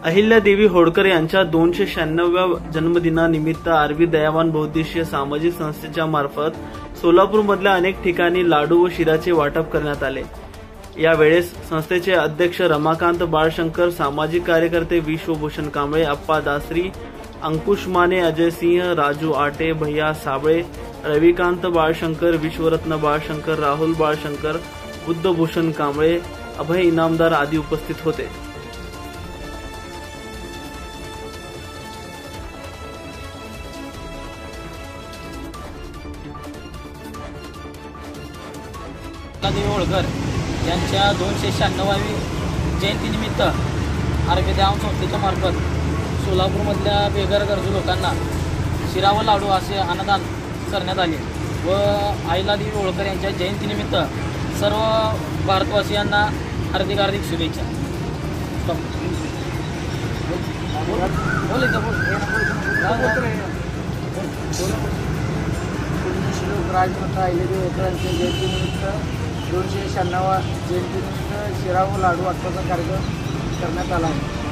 अहिल्यादेवी होळकर यांच्या 296व्या जन्मदिनानिमित्त आरवी दयावान बहुउद्देशीय सामाजिक संस्थेच्या मार्फत सोलापूरमधल्या अनेक ठिकाणी लाडू व शिराचे वाटप करण्यात आले। यावेळेस संस्थेचे अध्यक्ष रमाकांत बाळशंकर, सामाजिक कार्यकर्ते विश्वभूषण कांबळे, अप्पा दासरी, अंकुश माने, अजय सिंह, राजू आटे, भैया साबळे, रविकांत बाळशंकर, विश्वरत्न बाळशंकर, राहुल बाळशंकर, बुद्धभूषण कांबळे, अभय इनामदार आदी उपस्थित होते। अहिल्यादेवी होळकर यांच्या 296वी जयंतीनिमित्त आरवी दयावान संस्थेच्या मार्फत सोलापूरमधल्या बेघर गरजू लोकांना शिरा व लाडू असे अन्नदान करण्यात आले व अहिल्यादेवी होळकर यांच्या जयंतीनिमित्त सर्व भारतवासियांना हार्दिक हार्दिक शुभेच्छा। राजमाता अहिल्यादेवी होळकर यांच्या जयंतीनिमित्त 296व्या जयंतीनिमित्त शिरा व लाडू वाटपाचा कार्यक्रम करण्यात आला आहे।